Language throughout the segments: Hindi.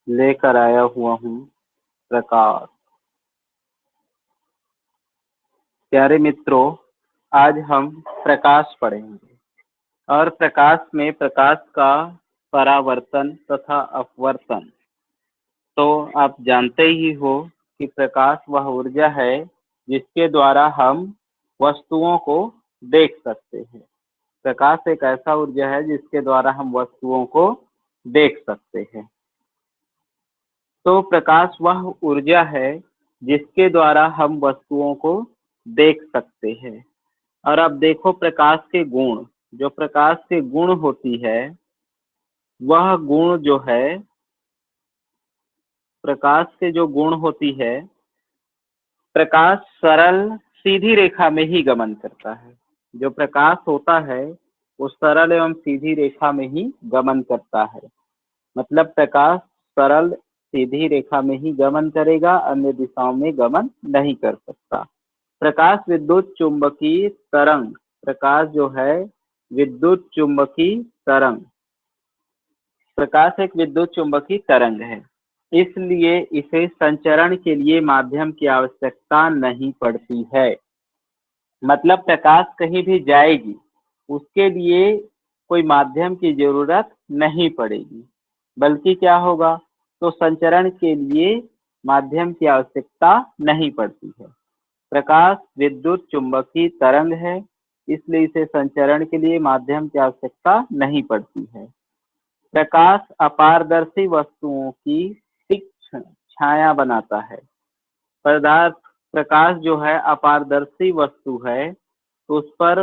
लेकर आया हुआ हूँ प्रकाश। प्यारे मित्रों, आज हम प्रकाश पढ़ेंगे और प्रकाश में प्रकाश का परावर्तन तथा अपवर्तन। तो आप जानते ही हो कि प्रकाश वह ऊर्जा है जिसके द्वारा हम वस्तुओं को देख सकते हैं। प्रकाश एक ऐसा ऊर्जा है जिसके द्वारा हम वस्तुओं को देख सकते हैं। तो प्रकाश वह ऊर्जा है जिसके द्वारा हम वस्तुओं को देख सकते हैं। और अब देखो प्रकाश के गुण, जो प्रकाश के गुण होती है वह गुण जो है, प्रकाश के जो गुण होती है, प्रकाश सरल सीधी रेखा में ही गमन करता है। जो प्रकाश होता है वो सरल एवं सीधी रेखा में ही गमन करता है। मतलब प्रकाश सरल सीधी रेखा में ही गमन करेगा, अन्य दिशाओं में गमन नहीं कर सकता। प्रकाश विद्युत चुंबकीय तरंग, प्रकाश जो है विद्युत चुंबकीय तरंग, प्रकाश एक विद्युत चुंबकीय तरंग है, इसलिए इसे संचरण के लिए माध्यम की आवश्यकता नहीं पड़ती है। मतलब प्रकाश कहीं भी जाएगी उसके लिए कोई माध्यम की जरूरत नहीं पड़ेगी, बल्कि क्या होगा, तो संचरण के लिए माध्यम की आवश्यकता नहीं पड़ती है। प्रकाश विद्युत चुंबकीय तरंग है, इसलिए इसे संचरण के लिए माध्यम की आवश्यकता नहीं पड़ती है। प्रकाश अपारदर्शी वस्तुओं की तीक्ष्ण छाया बनाता है। पदार्थ प्रकाश जो है अपारदर्शी वस्तु है तो उस पर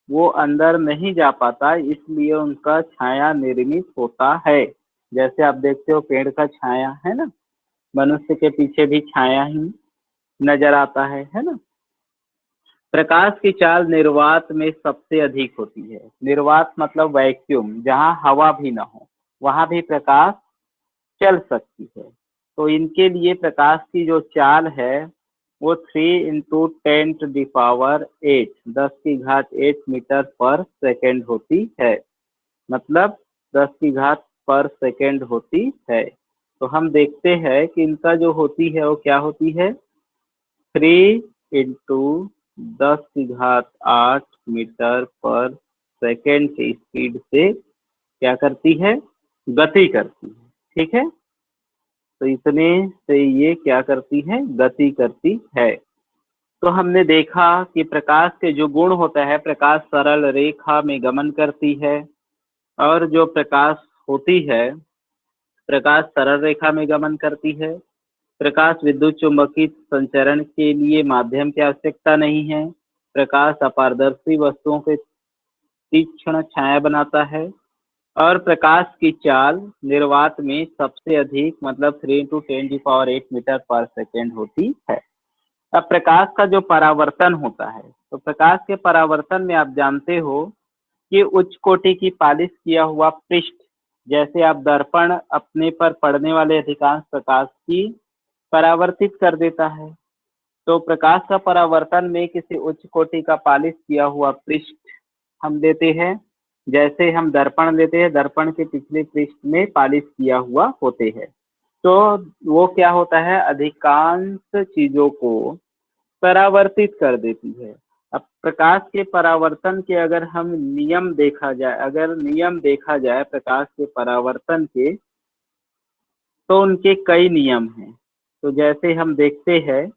वो अंदर नहीं जा पाता, इसलिए उनका छाया निर्मित होता है। जैसे आप देखते हो पेड़ का छाया है ना, मनुष्य के पीछे भी छाया ही नजर आता है ना। प्रकाश की चाल निर्वात में सबसे अधिक होती है। निर्वात मतलब वैक्यूम, जहाँ हवा भी ना हो वहां भी प्रकाश चल सकती है। तो इनके लिए प्रकाश की जो चाल है वो 3 × 10⁸ 10⁸ मीटर पर सेकेंड होती है। मतलब 10⁻⁻² होती है। तो हम देखते हैं कि इनका जो होती है वो क्या होती है, 3 × 10⁸ मीटर पर सेकेंड की स्पीड से क्या करती है, गति करती है। ठीक है, तो इतने से ये क्या करती है, गति करती है। तो हमने देखा कि प्रकाश के जो गुण होता है, प्रकाश सरल रेखा में गमन करती है, और जो प्रकाश होती है प्रकाश सरल रेखा में गमन करती है। प्रकाश विद्युत चुंबकीय संचरण के लिए माध्यम की आवश्यकता नहीं है। प्रकाश अपारदर्शी वस्तुओं के तीक्ष्ण छाया बनाता है, और प्रकाश की चाल निर्वात में सबसे अधिक मतलब 3 × 10⁸ मीटर पर सेकेंड होती है। अब प्रकाश का जो परावर्तन होता है, तो प्रकाश के परावर्तन में आप जानते हो कि उच्च कोटि की पालिश किया हुआ पृष्ठ, जैसे आप दर्पण अपने पर पड़ने वाले अधिकांश प्रकाश की परावर्तित कर देता है। तो प्रकाश का परावर्तन में किसी उच्च कोटि का पालिश किया हुआ पृष्ठ हम देते हैं। जैसे हम दर्पण लेते हैं, दर्पण के पिछले पृष्ठ में पालिश किया हुआ होते हैं, तो वो क्या होता है, अधिकांश चीजों को परावर्तित कर देती है। अब प्रकाश के परावर्तन के अगर हम नियम देखा जाए, प्रकाश के परावर्तन के, तो उनके कई नियम हैं। तो जैसे हम देखते हैं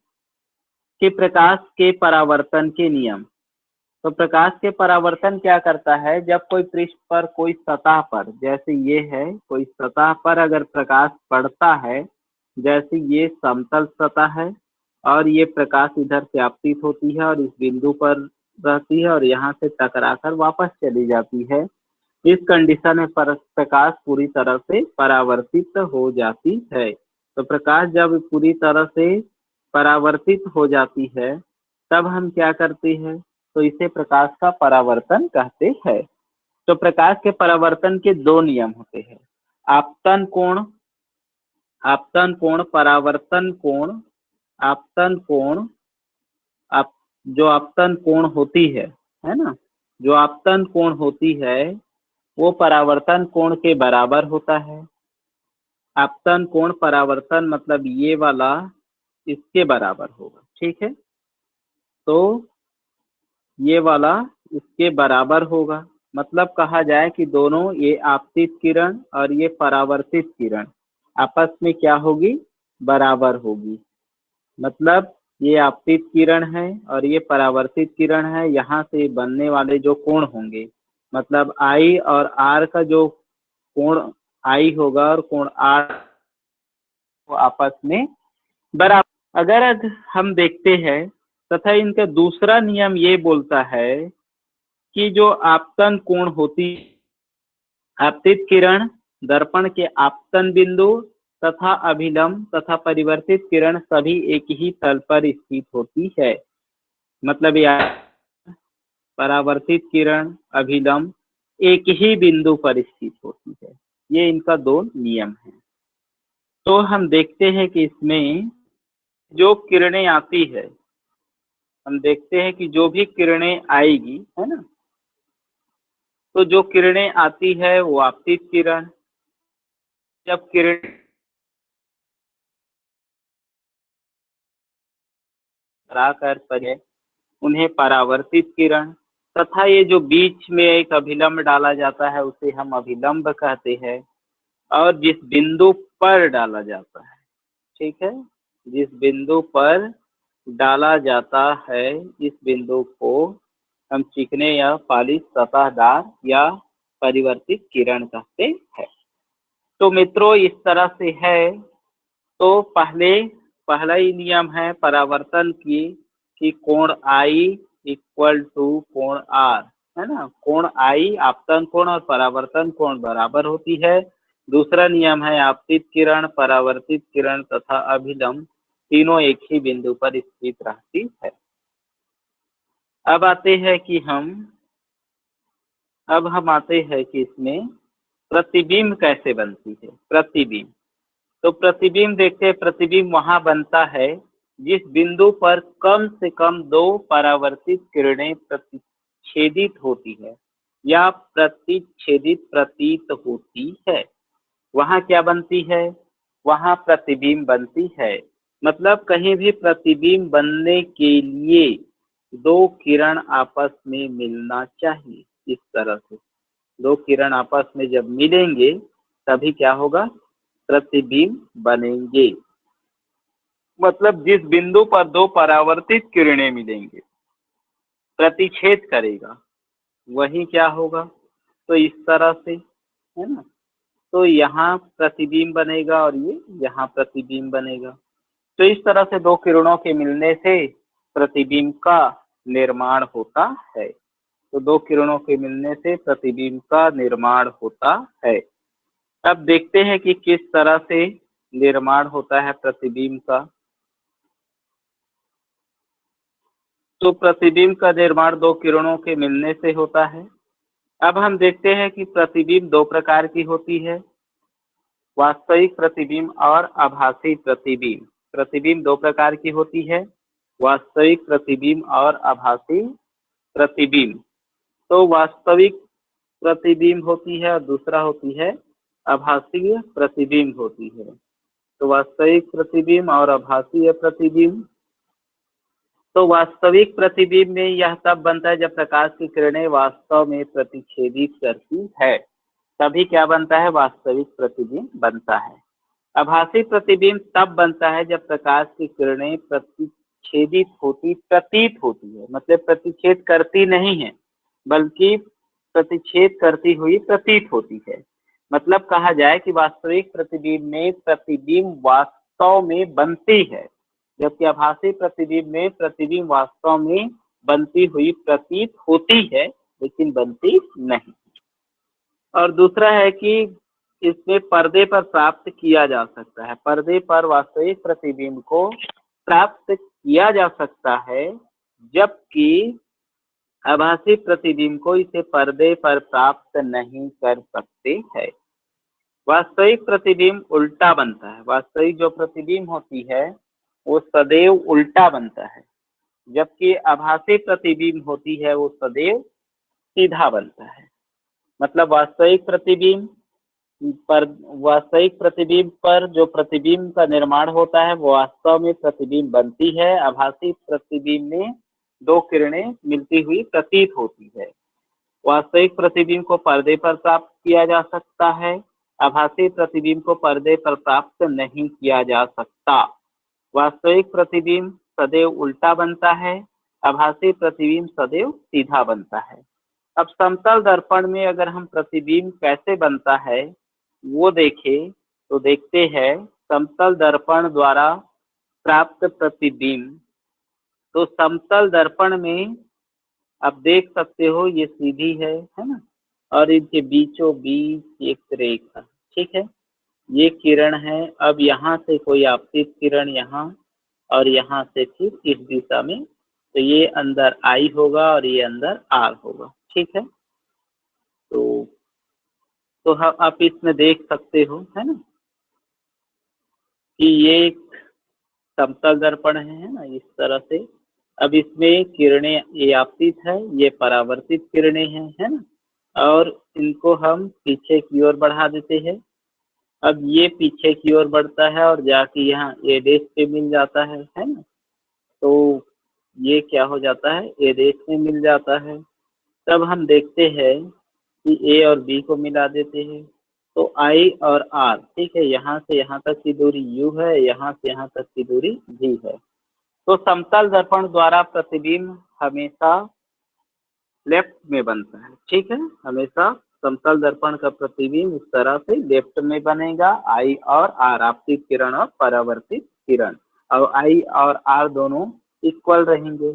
कि प्रकाश के परावर्तन के नियम, तो प्रकाश के परावर्तन क्या करता है, जब कोई पृष्ठ पर, कोई सतह पर, जैसे ये है कोई सतह पर अगर प्रकाश पड़ता है, जैसे ये समतल सतह है और ये प्रकाश इधर से आपतित होती है और इस बिंदु पर रहती है और यहाँ से टकराकर वापस चली जाती है, इस कंडीशन में प्रकाश पूरी तरह से परावर्तित हो जाती है। तो प्रकाश जब पूरी तरह से परावर्तित हो जाती है तब हम क्या करते हैं, तो इसे प्रकाश का परावर्तन कहते हैं। तो प्रकाश के परावर्तन के दो नियम होते हैं, आपतन कोण, परावर्तन कोण, आपतन कोण, आप जो आपतन कोण होती है ना, जो आपतन कोण होती है वो परावर्तन कोण के बराबर होता है। आपतन कोण परावर्तन मतलब ये वाला इसके बराबर होगा, ठीक है। तो ये वाला इसके बराबर होगा, मतलब कहा जाए कि दोनों ये आपतित किरण और ये परावर्तित किरण आपस में क्या होगी, बराबर होगी। मतलब ये आपतित किरण है और ये परावर्तित किरण है, यहाँ से बनने वाले जो कोण होंगे मतलब आई और आर का जो कोण आई होगा और कोण आर वो आपस में बराबर। अगर हम देखते हैं तथा इनका दूसरा नियम ये बोलता है कि जो आपतन कोण होती, आपतित किरण दर्पण के आपतन बिंदु तथा अभिलंब तथा परिवर्तित किरण सभी एक ही तल पर स्थित होती है। मतलब यह परावर्तित किरण अभिलंब एक ही बिंदु पर स्थित होती है। ये इनका दो नियम है। तो हम देखते हैं कि इसमें जो किरणें आती है, हम देखते हैं कि जो भी किरणें आएगी है ना, तो जो किरणें आती है वो आपतित किरण, जब किरण कर पड़े उन्हें परावर्तित किरण, तथा ये जो बीच में एक अभिलंब डाला जाता है उसे हम अभिलंब कहते हैं। और जिस बिंदु पर डाला जाता है, ठीक है, जिस बिंदु पर डाला जाता है इस बिंदु को हम चिकने या पालिश सतहदार या परिवर्तित किरण कहते हैं। तो मित्रों इस तरह से है। तो पहला ही नियम है परावर्तन की कि कोण आई इक्वल टू कोण आर, है ना। कोण आई आपतन कोण और परावर्तन कोण बराबर होती है। दूसरा नियम है आपतित किरण, परावर्तित किरण तथा अभिलंब तीनों एक ही बिंदु पर स्थित रहती है। अब हम आते हैं कि इसमें प्रतिबिंब कैसे बनती है। प्रतिबिंब, तो प्रतिबिंब देखते हैं। प्रतिबिंब वहां बनता है जिस बिंदु पर कम से कम दो परावर्तित किरणें प्रतिच्छेदित होती है या प्रतिच्छेदित प्रतीत होती है, वहां क्या बनती है, वहां प्रतिबिंब बनती है। मतलब कहीं भी प्रतिबिंब बनने के लिए दो किरण आपस में मिलना चाहिए। इस तरह से दो किरण आपस में जब मिलेंगे तभी क्या होगा, प्रतिबिंब बनेंगे। मतलब जिस बिंदु पर दो परावर्तित किरणें मिलेंगे, प्रतिच्छेद करेगा, वही क्या होगा। तो इस तरह से है ना, तो यहाँ प्रतिबिंब बनेगा और ये यहाँ प्रतिबिंब बनेगा। तो इस तरह से दो किरणों के मिलने से प्रतिबिंब का निर्माण होता है। तो दो किरणों के मिलने से प्रतिबिंब का निर्माण होता है। अब देखते हैं कि किस तरह से निर्माण होता है प्रतिबिंब का। तो प्रतिबिंब का निर्माण दो किरणों के मिलने से होता है। अब हम देखते हैं कि प्रतिबिंब दो प्रकार की होती है, वास्तविक प्रतिबिंब और आभासी प्रतिबिंब। प्रतिबिंब दो प्रकार की होती है, वास्तविक प्रतिबिंब और आभासी प्रतिबिंब। तो वास्तविक प्रतिबिंब होती है और दूसरा होती है आभासीय प्रतिबिंब होती है। तो वास्तविक प्रतिबिंब और आभासीय प्रतिबिंब। तो वास्तविक प्रतिबिंब में यह तब बनता है जब प्रकाश की किरणें वास्तव में प्रतिच्छेदित करती है, तभी क्या बनता है, वास्तविक प्रतिबिंब बनता है। आभासी प्रतिबिंब तब बनता है जब प्रकाश की किरणें प्रतिच्छेदित प्रतीत होती है, मतलब प्रतिच्छेद करती नहीं है बल्कि प्रतिच्छेद करती हुई प्रतीत होती है। मतलब कहा जाए कि वास्तविक प्रतिबिंब में प्रतिबिंब वास्तव में बनती है, जबकि आभासी प्रतिबिंब में प्रतिबिंब वास्तव में बनती हुई प्रतीत होती है लेकिन बनती नहीं। और दूसरा है कि इसमें पर्दे पर प्राप्त किया जा सकता है। पर्दे पर वास्तविक प्रतिबिंब को प्राप्त किया जा सकता है, जबकि आभासी प्रतिबिंब को इसे पर्दे पर प्राप्त नहीं कर सकते हैं। वास्तविक प्रतिबिंब उल्टा बनता है। वास्तविक जो प्रतिबिंब होती है वो सदैव उल्टा बनता है, जबकि आभासी प्रतिबिंब होती है वो सदैव सीधा बनता है। मतलब वास्तविक प्रतिबिंब पर वास्तविक प्रतिबिंब पर जो प्रतिबिंब का निर्माण होता है वो वास्तव में प्रतिबिंब बनती है। आभासी प्रतिबिंब में दो किरणें मिलती हुई प्रतीत होती है। वास्तविक प्रतिबिंब को पर्दे पर प्राप्त किया जा सकता है, आभासी प्रतिबिंब को पर्दे पर प्राप्त नहीं किया जा सकता। वास्तविक प्रतिबिंब सदैव उल्टा बनता है, आभासी प्रतिबिंब सदैव सीधा बनता है। अब समतल दर्पण में अगर हम प्रतिबिंब कैसे बनता है वो देखें तो देखते हैं समतल दर्पण द्वारा प्राप्त प्रतिबिंब। तो समतल दर्पण में आप देख सकते हो ये सीधी है ना, और इनके बीचों बीच एक रेखा, ठीक है, ये किरण है। अब यहाँ से कोई आपतित किरण यहाँ और यहाँ से फिर इस दिशा में, तो ये अंदर आई होगा और ये अंदर आर होगा, ठीक है। तो आप इसमें देख सकते हो, है ना, कि ये एक समतल दर्पण है ना, इस तरह से। अब इसमें किरणें ये आपतित है, ये परावर्तित किरणें हैं, है ना, और इनको हम पीछे की ओर बढ़ा देते हैं। अब ये पीछे की ओर बढ़ता है और जाके यहाँ ए देश पे मिल जाता है ना। तो ये क्या हो जाता है, ए देश में मिल जाता है। तब हम देखते हैं कि ए और बी को मिला देते हैं, तो आई और आर, ठीक है, यहाँ से यहाँ तक की दूरी यू है, यहाँ से यहाँ तक की दूरी भी है। तो समतल दर्पण द्वारा प्रतिबिंब हमेशा लेफ्ट में बनता है, ठीक है, हमेशा समतल दर्पण का प्रतिबिंब इस तरह से लेफ्ट में बनेगा। आई और आर, आपतित किरण और परावर्तित किरण, और आई और आर दोनों इक्वल रहेंगे।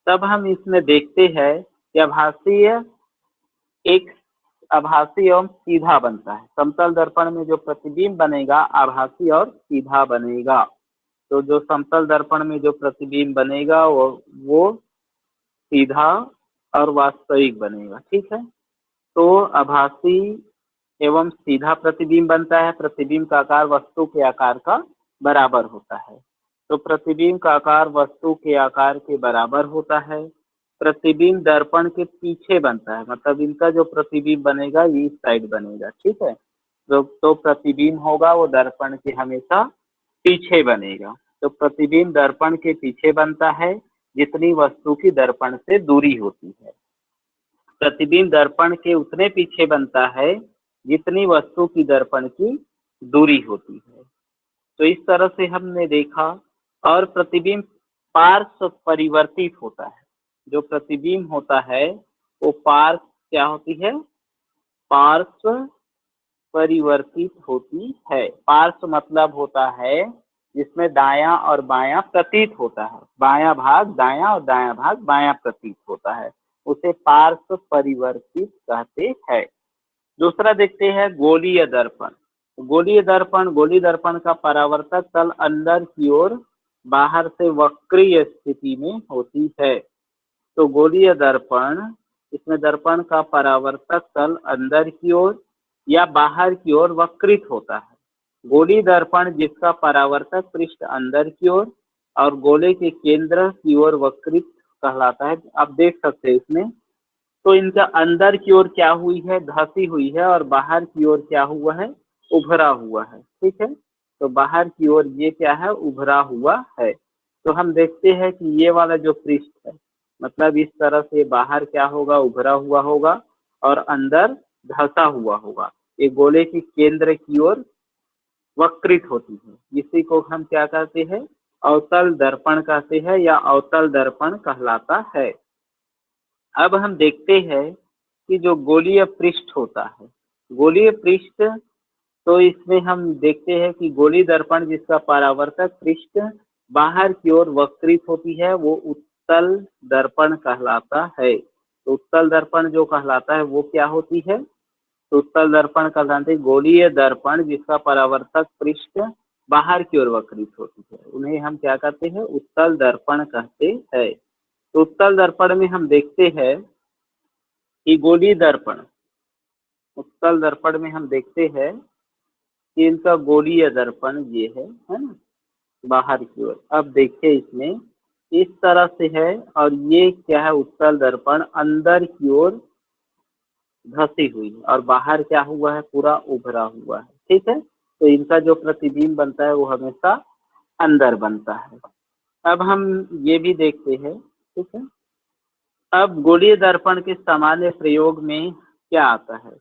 तब हम इसमें देखते हैं कि एक आभासी एवं सीधा बनता है। समतल दर्पण में जो प्रतिबिंब बनेगा आभासी और सीधा बनेगा। तो जो समतल दर्पण में जो प्रतिबिंब बनेगा वो सीधा और वास्तविक बनेगा, ठीक है। तो आभासी एवं सीधा प्रतिबिंब बनता है। प्रतिबिंब का आकार वस्तु के आकार का बराबर होता है। तो प्रतिबिंब का आकार वस्तु के आकार के बराबर होता है। प्रतिबिंब दर्पण के पीछे बनता है, मतलब इनका जो प्रतिबिंब बनेगा ये इस साइड बनेगा, ठीक है। तो प्रतिबिंब होगा वो दर्पण के हमेशा पीछे बनेगा। तो प्रतिबिंब दर्पण के पीछे बनता है जितनी वस्तु की दर्पण से दूरी होती है। प्रतिबिंब दर्पण के उतने पीछे बनता है जितनी वस्तु की दर्पण की दूरी होती है। तो इस तरह से हमने देखा। और प्रतिबिंब पार्श्व परिवर्तित होता है। जो प्रतिबिंब होता है वो पार्श्व क्या होती है, पार्श्व परिवर्तित होती है। पार्श्व मतलब होता है जिसमें दायां और बायां प्रतीत होता है, बायां भाग दायां और दायां भाग बायां प्रतीत होता है, उसे पार्श्व परिवर्तित कहते हैं। दूसरा देखते हैं गोलीय दर्पण। गोलीय दर्पण का परावर्तक तल अंदर की ओर बाहर से वक्रीय स्थिति में होती है। तो गोलीय दर्पण, इसमें दर्पण का परावर्तक तल अंदर की ओर या बाहर की ओर वक्रित होता है। गोलीय दर्पण जिसका परावर्तक पृष्ठ अंदर की ओर और गोले के केंद्र की ओर वक्रित कहलाता है। आप देख सकते हैं इसमें, तो इनका अंदर की ओर क्या हुई है, धसी हुई है, और बाहर की ओर क्या हुआ है, उभरा हुआ है, ठीक है। तो बाहर की ओर ये क्या है, उभरा हुआ है। तो हम देखते हैं कि ये वाला जो पृष्ठ है, मतलब इस तरह से बाहर क्या होगा, उभरा हुआ होगा और अंदर धसा हुआ होगा। ये गोले की केंद्र की ओर वक्रित होती है। इसी को हम क्या कहते हैं, अवतल दर्पण कहते हैं या अवतल दर्पण कहलाता है। अब हम देखते हैं कि जो गोलीय पृष्ठ होता है, गोलीय पृष्ठ, तो इसमें हम देखते हैं कि गोलीय दर्पण जिसका परावर्तक पृष्ठ बाहर की ओर वक्रित होती है वो उत्तल दर्पण कहलाता है। तो उत्तल दर्पण जो कहलाता है वो क्या होती है, तो उत्तल दर्पण कहलाते हैं गोलीय दर्पण जिसका परावर्तक पृष्ठ बाहर की ओर वक्रित होती है, उन्हें हम क्या कहते हैं, उत्तल दर्पण कहते हैं। तो उत्तल दर्पण में हम देखते हैं कि गोलीय दर्पण, उत्तल दर्पण में हम देखते हैं कि इनका गोलीय दर्पण ये है ना, बाहर की ओर। अब देखिए इसमें इस तरह से है, और ये क्या है, उत्तल दर्पण अंदर की ओर धसी हुई है, और बाहर क्या हुआ है, पूरा उभरा हुआ है। ठीक है, तो इनका जो प्रतिबिंब बनता है वो हमेशा अंदर बनता है। अब हम ये भी देखते हैं। ठीक है, अब गोलीय दर्पण के सामान्य प्रयोग में क्या आता है,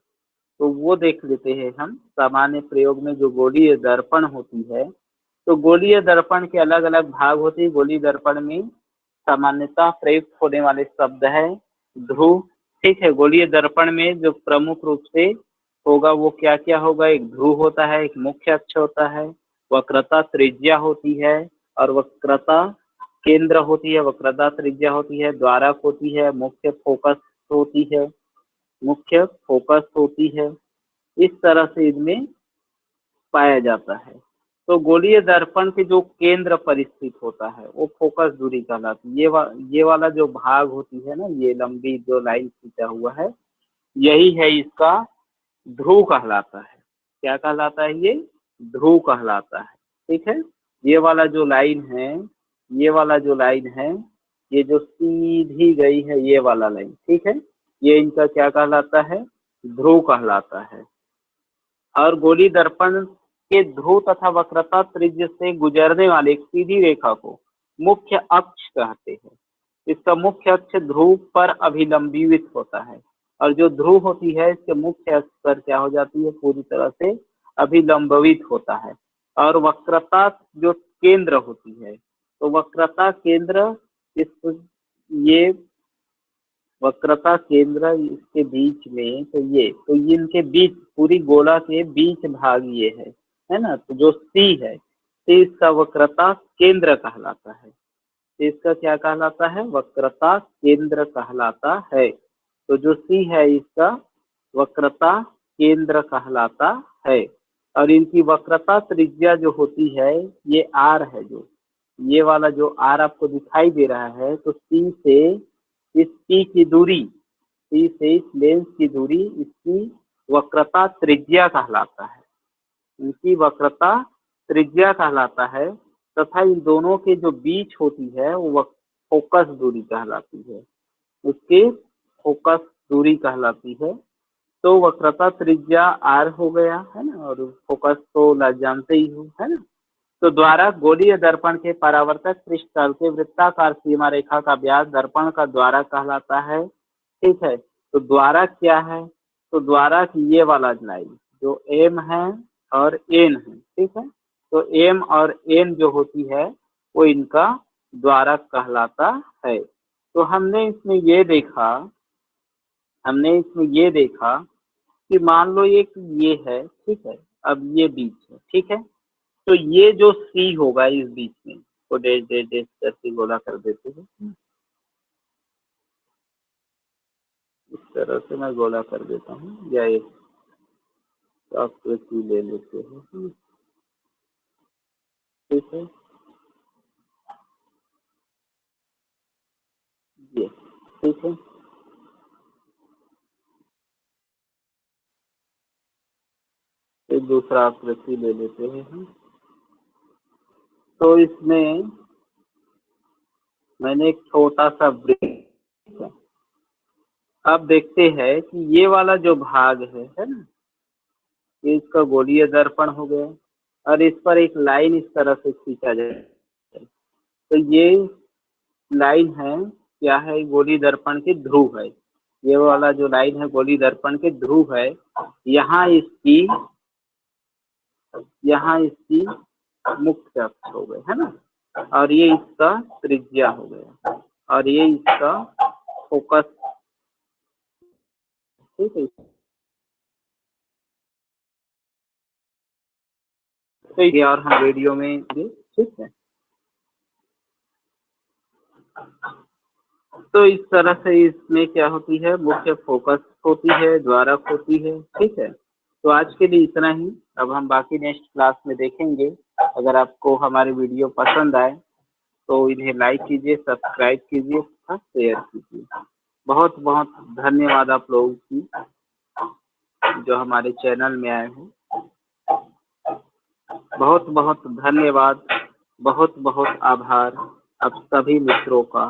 तो वो देख लेते हैं हम। सामान्य प्रयोग में जो गोलीय दर्पण होती है, तो गोलीय दर्पण के अलग अलग भाग होते हैं। गोलीय दर्पण में सामान्यतः प्रयुक्त होने वाले शब्द है ध्रुव। ठीक है, गोलीय दर्पण में जो प्रमुख रूप से होगा वो क्या क्या होगा, एक ध्रुव होता है, एक मुख्य अक्ष होता है, वक्रता त्रिज्या होती है, और वक्रता केंद्र होती है, वक्रता त्रिज्या होती है, द्वारक होती है, मुख्य फोकस होती है, मुख्य फोकस होती है। इस तरह से इनमें पाया जाता है। तो गोलीय दर्पण के जो केंद्र पर स्थित होता है वो फोकस दूरी कहलाती है। ये वाला जो भाग होती है ना, ये लंबी जो लाइन खींचा हुआ है, यही है इसका ध्रुव कहलाता है। क्या कहलाता है, ये ध्रुव कहलाता है। ठीक है, ये वाला जो लाइन है, ये वाला जो लाइन है, ये जो सीधी गई है ये वाला लाइन, ठीक है, ये इनका क्या कहलाता है, ध्रुव कहलाता है। और गोलीय दर्पण के ध्रुव तथा वक्रता त्रिज्य से गुजरने वाले एक सीधी रेखा को मुख्य अक्ष कहते हैं। इसका मुख्य अक्ष ध्रुव पर अभिलंबित होता है, और जो ध्रुव होती है इसके मुख्य अक्ष पर क्या हो जाती है, पूरी तरह से अभिलंबित होता है। और वक्रता जो केंद्र होती है, तो वक्रता केंद्र इस ये वक्रता केंद्र इसके बीच में, तो ये इनके बीच पूरी गोला के बीच भाग ये है ना, तो जो सी है, सी इसका वक्रता केंद्र कहलाता है। तो इसका क्या कहलाता है, वक्रता केंद्र कहलाता है। तो जो सी है इसका वक्रता केंद्र कहलाता है। और इनकी वक्रता त्रिज्या जो होती है ये आर है, जो ये वाला जो आर आपको दिखाई दे रहा है, तो सी से इस सी की दूरी, सी से इस लेंस की दूरी इसकी वक्रता त्रिज्या कहलाता है। इनकी वक्रता त्रिज्या कहलाता है। तथा इन दोनों के जो बीच होती है वो फोकस दूरी कहलाती है, उसके फोकस दूरी कहलाती है। तो वक्रता त्रिज्या आर हो गया है ना, और फोकस तो जानते ही हो, है ना। तो द्वारक गोलीय दर्पण के परावर्तक पृष्ठतल के वृत्ताकार सीमा रेखा का व्यास दर्पण का द्वारक कहलाता है। ठीक है, तो द्वारक क्या है, तो द्वारक ये वाला लाइन जो एम है और एन है। ठीक है, तो एम और एन जो होती है वो इनका द्वारक कहलाता है। तो हमने इसमें ये देखा कि मान लो एक ये है, ठीक है, अब ये बीच है, ठीक है, तो ये जो सी होगा इस बीच में, को डैश डैश डैश करके गोला कर देते हैं। इस तरह से मैं गोला कर देता हूँ, या एक आकृति ले लेते हैं। ठीक है, ये ठीक है, एक दूसरा आकृति ले लेते हैं हम। तो इसमें मैंने एक छोटा सा ब्रेक, अब देखते हैं कि ये वाला जो भाग है ना, ये इसका गोलीय दर्पण हो गया, और इस पर एक लाइन इस तरह से खींचा जाए, तो ये लाइन है क्या है, गोलीय दर्पण के ध्रुव है। ये वाला जो लाइन है गोलीय दर्पण के ध्रुव है। यहाँ इसकी मुख्य अक्ष हो गए, है ना, और ये इसका त्रिज्या हो गया, और ये इसका फोकस। ठीक है, तो ये और हम वीडियो में ये, ठीक है। तो इस तरह से इसमें क्या होती है, मुख्य फोकस होती है, द्वारक होती है। ठीक है, तो आज के लिए इतना ही। अब हम बाकी नेक्स्ट क्लास में देखेंगे। अगर आपको हमारे वीडियो पसंद आए तो इन्हें लाइक कीजिए, सब्सक्राइब कीजिए तथा शेयर कीजिए। बहुत बहुत धन्यवाद आप लोगों की जो हमारे चैनल में आए हैं। बहुत बहुत धन्यवाद, बहुत बहुत आभार आप सभी मित्रों का।